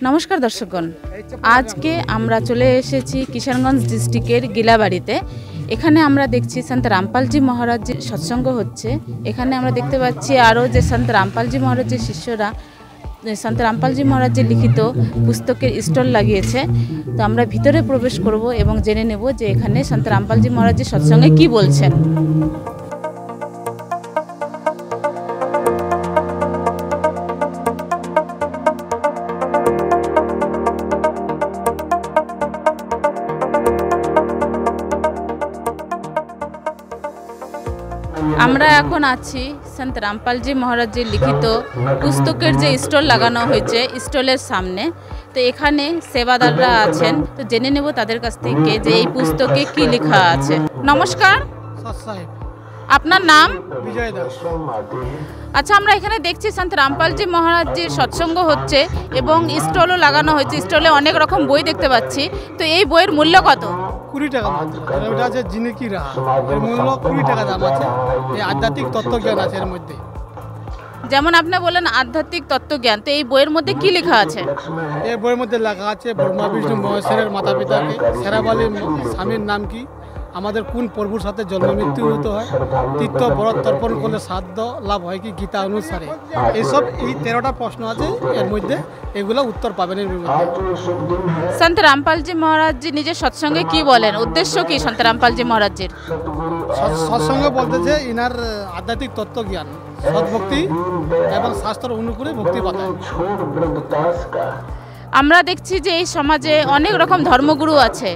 নমস্কার দর্শকগণ, আজকে আমরা চলে এসেছি কিষানগঞ্জ ডিস্ট্রিক্টের গিলাবাড়িতে। এখানে আমরা দেখছি সন্ত রামপালজি মহারাজের সৎসঙ্গ হচ্ছে। এখানে আমরা দেখতে পাচ্ছি আরও যে সন্ত রামপালজি মহারাজের শিষ্যরা সন্ত রামপালজি মহারাজের লিখিত পুস্তকের স্টল লাগিয়েছে। তো আমরা ভিতরে প্রবেশ করব এবং জেনে নেব যে এখানে সন্ত রামপালজি মহারাজের সৎসঙ্গে কি বলছেন। আমরা এখন আছি সন্ত রামপালজি মহারাজের লিখিত পুস্তকের যে স্টল লাগানো হয়েছে স্টলের সামনে। তো এখানে সেবাদাররা আছেন, তো জেনে নেব তাদের কাছ থেকে যে এই পুস্তকে কি লেখা আছে। নমস্কার, আপনার নাম? বিজয় দাস। আচ্ছা, আমরা এখানে দেখছি সন্ত রামপালজি মহারাজের সৎসঙ্গ হচ্ছে এবং স্টলও লাগানো হয়েছে। স্টলে অনেক রকম বই দেখতে পাচ্ছি। তো এই বইয়ের মূল্য কত? 20 টাকা মাত্র। ওটা আছে জিনেকি রাহা, এর মূল্য 20 টাকা দাম আছে। এই আধ্যাত্মিক তত্ত্বজ্ঞান আছে এর মধ্যে। যেমন আপনি বলেন আধ্যাত্মিক তত্ত্বজ্ঞান, তো এই বইয়ের মধ্যে কি লেখা আছে? এই বইয়ের মধ্যে লেখা আছে ব্রহ্মা বিষ্ণু মহেশ্বরের মাতা পিতাকে, সেরাবালি স্বামীর নাম কি, আমাদের কোন প্রভুর সাথে জন্ম মৃত্যু হতে হয়, তীর্থ ব্রত তর্পণ করলে সাধ্য লাভ হয় কি গীতা অনুসারে। এইসব এই 13টা প্রশ্ন আছে এর মধ্যে, এগুলো উত্তর পাবেন এর মধ্যে। সন্ত রামপালজি মহারাজজি নিজের সৎসঙ্গে কি বলেন, উদ্দেশ্য কি সন্ত রামপালজি মহারাজজির? সৎসঙ্গে বলতেছে ইনার আধ্যাত্মিক তত্ত্বজ্ঞান, সদ্ভক্তি এবং শাস্ত্র অনুকূলে ভক্তি বাতায়। আমরা দেখছি যে এই সমাজে অনেক রকম ধর্মগুরু আছে।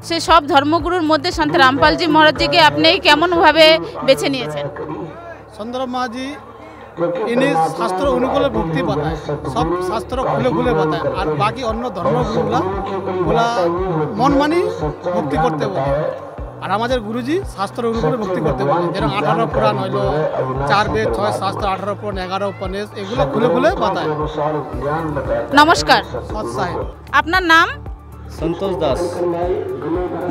সে সব ধর্মগুরুর মধ্যে সন্ত রামপালজি মহারাজজিকে আপনি কেমনভাবে বেছে নিয়েছেন? সন্ত মহাজি ইনি শাস্ত্র অনুকূলে ভক্তি বাতায়, সব শাস্ত্র খুলে খুলে বাতায়। আর বাকি অন্য ধর্মগুরুগুলা মন মানি ভক্তি করতে বলে। আর আমাদের গুরুজি শাস্ত্র অনুকূলে ভক্তি করতে বলে। যেরকম 18 পুরাণ হইল, 4 বেদ, 6 শাস্ত্র, 18 পুরাণ, 11 উপন্যাস, এগুলো খুলে খুলে বাতায়। নমস্কার, সৎ সাহেব। আপনার নাম? সন্তোষ দাস।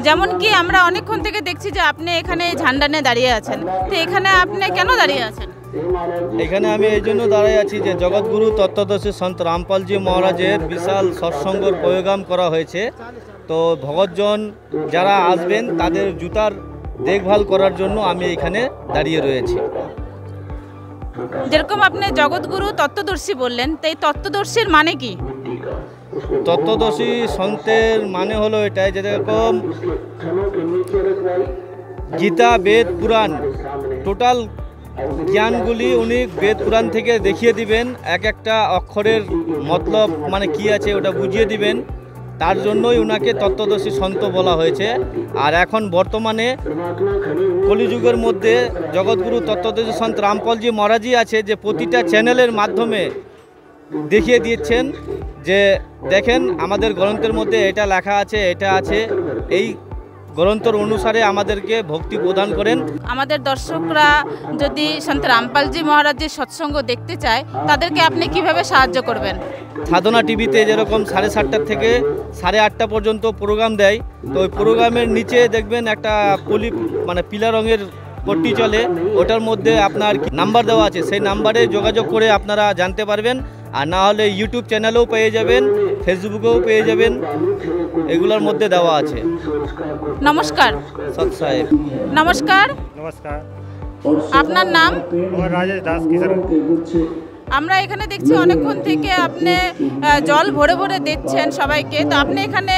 যেমন কি আমরা অনেকক্ষণ থেকে দেখছি যে আপনি এখানে ঝান্ডা নিয়ে দাঁড়িয়ে আছেন, তো এখানে আপনি কেন দাঁড়িয়ে আছেন? এখানে আমি এই জন্য দাঁড়িয়ে আছি যে জগৎগুরু তত্ত্বদর্শী সন্ত রামপালজি মহারাজের বিশাল সৎসঙ্গর প্রোগ্রাম করা হয়েছে। তো ভগতজন যারা আসবেন তাদের জুতার দেখভাল করার জন্য আমি এখানে দাঁড়িয়ে রয়েছি। যেরকম আপনি জগৎগুরু তত্ত্বদর্শী বললেন, তো এই তত্ত্বদর্শীর মানে কি? তত্ত্বদর্শী সন্তের মানে হলো এটাই, যেরকম গীতা, বেদ, পুরাণ, টোটাল জ্ঞানগুলি উনি বেদ পুরাণ থেকে দেখিয়ে দিবেন। এক একটা অক্ষরের মতলব মানে কি আছে ওটা বুঝিয়ে দিবেন। তার জন্যই ওনাকে তত্ত্বদর্শী সন্ত বলা হয়েছে। আর এখন বর্তমানে কলিযুগের মধ্যে জগৎগুরু তত্ত্বদর্শী সন্ত রামপালজি মহারাজই আছে যে প্রতিটা চ্যানেলের মাধ্যমে দেখিয়ে দিচ্ছেন যে দেখেন আমাদের গ্রন্থের মধ্যে এটা লেখা আছে, এটা আছে। এই গ্রন্থর অনুসারে আমাদেরকে ভক্তি প্রদান করেন। আমাদের দর্শকরা যদি সন্ত রামপালজি মহারাজের সৎসঙ্গ দেখতে চায় তাদেরকে আপনি কিভাবে সাহায্য করবেন? সাধনা টিভিতে যেরকম 7:30 থেকে 8:30 পর্যন্ত প্রোগ্রাম দেয়, তো ওই প্রোগ্রামের নিচে দেখবেন একটা পিলা রঙের পট্টি চলে, ওটার মধ্যে আপনার নাম্বার দেওয়া আছে। সেই নাম্বারে যোগাযোগ করে আপনারা জানতে পারবেন। আর না হলে ইউটিউব চ্যানেলেও পেয়ে যাবেন, ফেসবুকেও পেয়ে যাবেন, এগুলোর মধ্যে দেওয়া আছে। নমস্কার। সৎ সাহেব। নমস্কার। নমস্কার, আপনার নাম? রাজেশ দাস কিষান। আমরা এখানে দেখছি অনেকক্ষণ থেকে আপনি জল ভরে ভরে দিচ্ছেন সবাইকে, তো আপনি এখানে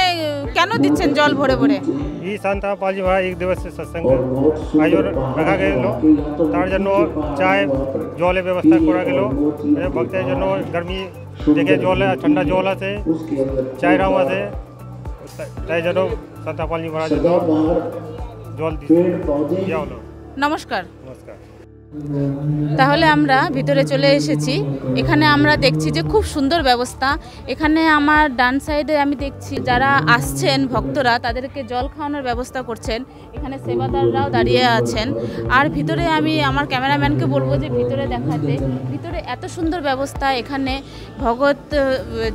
কেন দিচ্ছেন জল ভরে ভরে? এই সন্ত রামপালজি মহারাজ 1 দিবসীয় সৎসঙ্গ আয়োজন রাখা গেল, তার জন্য চায় জলের ব্যবস্থা করা গেল। ভক্তের জন্য গরমি দেখে জল, ঠান্ডা জল আছে, চায় রাম আছে, তাই জন্য সন্ত রামপালজি মহারাজের জল দেওয়া হলো। নমস্কার। নমস্কার। তাহলে আমরা ভিতরে চলে এসেছি। এখানে আমরা দেখছি যে খুব সুন্দর ব্যবস্থা। এখানে আমার ডান সাইডে আমি দেখছি যারা আসছেন ভক্তরা তাদেরকে জল খাওয়ানোর ব্যবস্থা করছেন। এখানে সেবাদাররাও দাঁড়িয়ে আছেন। আর ভিতরে আমি আমার ক্যামেরাম্যানকে বলবো যে ভিতরে দেখাতে। ভিতরে এত সুন্দর ব্যবস্থা। এখানে ভগত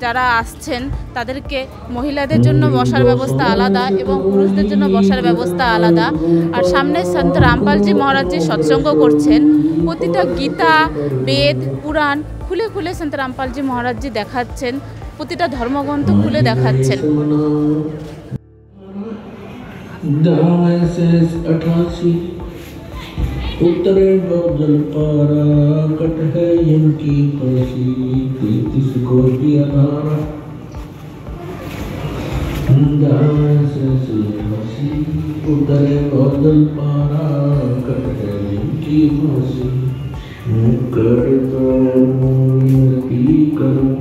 যারা আসছেন তাদেরকে মহিলাদের জন্য বসার ব্যবস্থা আলাদা এবং পুরুষদের জন্য বসার ব্যবস্থা আলাদা। আর সামনে সন্ত রামপালজি মহারাজজি সৎসঙ্গ করছেন। প্রতিটা গীতা, বেদ, পুরাণ খুলে খুলে সন্ত রামপালজি মহারাজজি দেখাচ্ছেন। প্রতিটা ধর্মগ্রন্থ খুলে দেখাচ্ছেন। उत्तरे जल पारा कट है इनकी फांसी 33 कोटि अनारा उत्तरे जल पारा कट है इनकी फांसी कर तो की करूं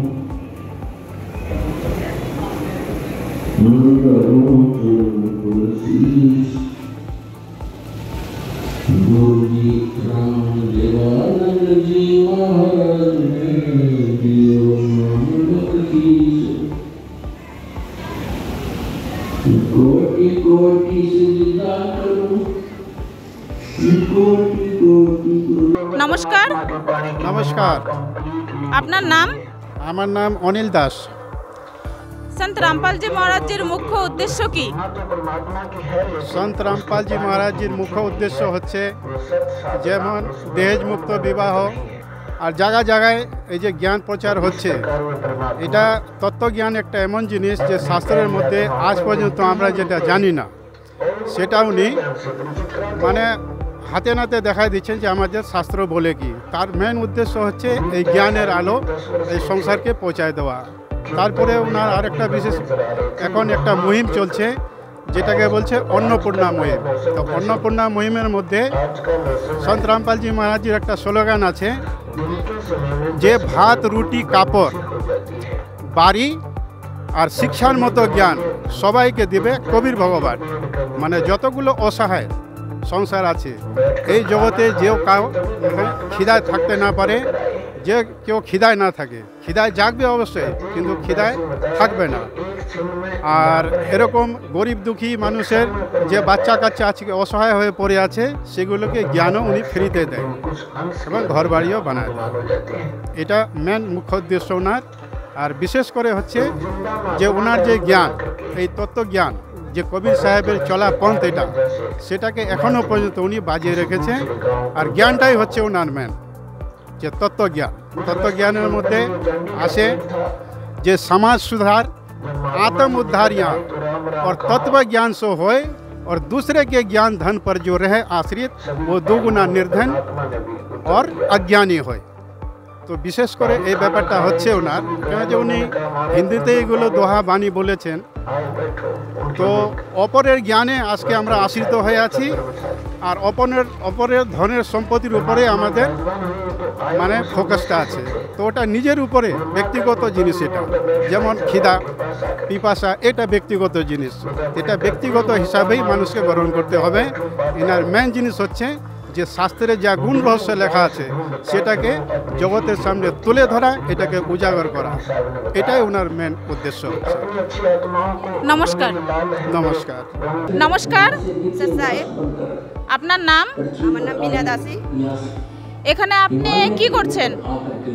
गुरुजी राम देवानंद जी महाराज ने दियो नाम की कोटि कोटि सजदा करूं कोटि कोटि। নমস্কার, নমস্কার, আপনার নাম? আমার নাম অনিল দাস। সন্ত রামপালজি মহারাজের মুখ্য উদ্দেশ্য কি? সন্ত রামপালজি মহারাজজির মুখ্য উদ্দেশ্য হচ্ছে যেমন দহেজ মুক্ত বিবাহ আর জায়গায় জায়গায় এই যে জ্ঞান প্রচার হচ্ছে, এটা তত্ত্বজ্ঞান একটা এমন জিনিস যে শাস্ত্রের মধ্যে আজ পর্যন্ত আমরা যেটা জানি না সেটা উনি মানে হাতে নাতে দেখাই দিচ্ছেন যে আমাদের শাস্ত্র বলে কি। তার মেন উদ্দেশ্য হচ্ছে এই জ্ঞানের আলো এই সংসারকে পৌঁছায় দেওয়া। তারপরে ওনার আরেকটা বিশেষ এখন একটা মুহিম চলছে যেটাকে বলছে অন্নপূর্ণা মুহিম। তো অন্নপূর্ণা মুহিমের মধ্যে সন্ত রামপালজি মহারাজজির একটা স্লোগান আছে যে ভাত রুটি কাপড় বাড়ি আর শিক্ষার মতো জ্ঞান সবাইকে দিবে কবির ভগবান। মানে যতগুলো অসহায় সংসার আছে এই জগতে যেও কাউ খিদায় থাকতে না পারে, যে কেউ খিদায় না থাকে, খিদায় জাগবে অবশ্যই কিন্তু খিদায় থাকবে না। আর এরকম গরিব দুঃখী মানুষের যে বাচ্চা কাচ্চা আজকে অসহায় হয়ে পড়ে আছে সেগুলোকে জ্ঞানও উনি ফ্রিতে দেয় এবং ঘর বাড়িও বানায় দেয়। এটা মেন মুখ্য উদ্দেশ্য ওনার। আর বিশেষ করে হচ্ছে যে ওনার যে জ্ঞান, এই তত্ত্বজ্ঞান যে কবির সাহেবের চলা পন্থ এটা, সেটাকে এখনও পর্যন্ত উনি বাজিয়ে রেখেছে। আর জ্ঞানটাই হচ্ছে ওনার মেন যে তত্ত্বজ্ঞান। তত্ত্বজ্ঞানের মধ্যে আসে যে সমাজ सुधार आत्म उद्धार यहाँ और तत्व ज्ञान सो होए और दूसरे के ज्ञान धन पर जो रहे आश्रित वो दुगुना निर्धन और अज्ञानी होए। তো বিশেষ করে এই ব্যাপারটা হচ্ছে ওনার, কেন যে উনি হিন্দিতে এগুলো দোহা বাণী বলেছেন। তো অপরের জ্ঞানে আজকে আমরা আশ্রিত হয়ে আছি আর অপরের ধনের সম্পত্তির উপরে আমাদের মানে ফোকাসটা আছে। তো ওটা নিজের উপরে ব্যক্তিগত জিনিস। এটা যেমন খিদা পিপাসা এটা ব্যক্তিগত জিনিস, এটা ব্যক্তিগত হিসাবেই মানুষকে গ্রহণ করতে হবে। এনার মেন জিনিস হচ্ছে যে শাস্ত্রে যা গুণ রহস্য লেখা আছে সেটাকে জগতের সামনে তুলে ধরা, এটাকে উজাগর করা, এটাই ওনার মেন উদ্দেশ্য হচ্ছে। নমস্কার। নমস্কার। নমস্কার, স্যার সাহেব। আপনার নাম? আমার নাম বিনা দাসী। এখানে আপনি কি করছেন?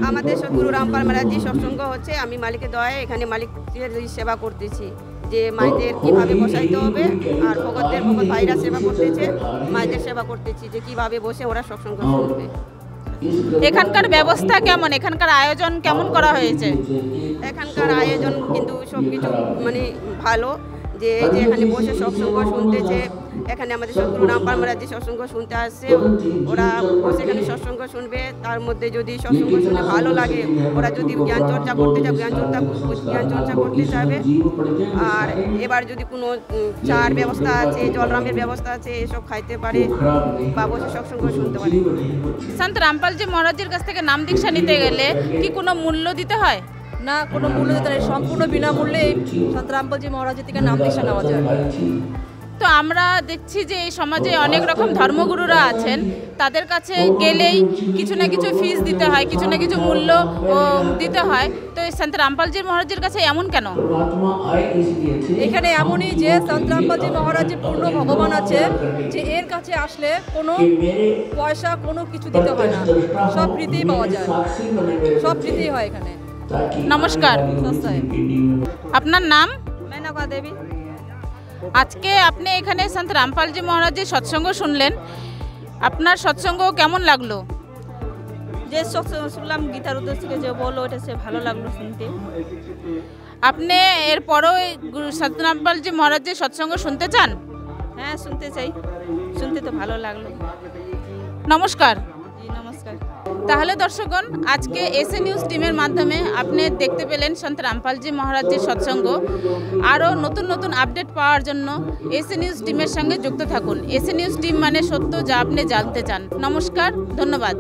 আমাদের সদ্গুরু রামপাল মহারাজজি সৎসঙ্গ হচ্ছে, আমি মালিকের দয়ায় এখানে মালিকের সেবা করতেছি যে মায়েদের কীভাবে বসাইতে হবে, আর ভগত ভাইরা সেবা করতেছে, মায়েদের সেবা করতেছি যে কীভাবে বসে ওরা সৎসঙ্গ শুনবে। এখানকার ব্যবস্থা কেমন? এখানকার আয়োজন কেমন করা হয়েছে? এখানকার আয়োজন কিন্তু সব কিছু মানে ভালো, যে এই যে এখানে বসে সৎসঙ্গ শুনতেছে, এখানে আমাদের সদ্গুরু রামপাল মহারাজজি সৎসঙ্গ শুনতে আসছে, ওরা বসে এখানে সৎসঙ্গ শুনবে। তার মধ্যে যদি সৎসঙ্গ শুনে ভালো লাগে, ওরা যদি জ্ঞান চর্চা করতে চায় জ্ঞান চর্চা করতে চাইবে। আর এবার যদি কোনো চার ব্যবস্থা আছে, জলরামের ব্যবস্থা আছে, এসব খাইতে পারে বা বসে সৎসঙ্গ শুনতে পারে। সন্ত রামপালজি মহারাজের কাছ থেকে নাম দীক্ষা নিতে গেলে কি কোনো মূল্য দিতে হয়? না, কোনো মূল্য দিতে নেই, সম্পূর্ণ বিনামূল্যে সন্ত রামপালজি মহারাজের থেকে নাম দীক্ষা নেওয়া যায়। তো আমরা দেখছি যে এই সমাজে অনেক রকম ধর্মগুরুরা আছেন, তাদের কাছে গেলেই কিছু না কিছু ফিস দিতে হয়, কিছু না কিছু মূল্য দিতে হয়। তো এই সন্ত রামপালজি মহারাজের কাছে এমন কেন? এখানে এমনই যে সন্ত রামপালজি মহারাজের পূর্ণ ভগবান আছে, যে এর কাছে আসলে কোনো পয়সা কোনো কিছু দিতে হয় না, সব ফ্রিতেই পাওয়া যায়, সব ফ্রিতেই হয় এখানে। নমস্কার, আপনার নাম? মেনকা দেবী। আজকে আপনি এখানে সন্ত রামপালজি মহারাজের সৎসঙ্গ শুনলেন, আপনার সৎসঙ্গ কেমন লাগলো? যে শুনলাম গীতার উদ্দেশ্য থেকে যে বললো ওটা সে ভালো লাগলো শুনতে। আপনি এরপরও সত্যনামপালজি মহারাজের সৎসঙ্গ শুনতে চান? হ্যাঁ শুনতে চাই, শুনতে তো ভালো লাগলো। নমস্কার। জি নমস্কার। তাহলে দর্শকগণ, আজকে এসএ নিউজ টিমের মাধ্যমে আপনি দেখতে পেলেন সন্ত রামপালজি মহারাজের সৎসঙ্গ। আরও নতুন নতুন আপডেট পাওয়ার জন্য এসএ নিউজ টিমের সঙ্গে যুক্ত থাকুন। এসএ নিউজ টিম মানে সত্য যা আপনি জানতে চান। নমস্কার, ধন্যবাদ।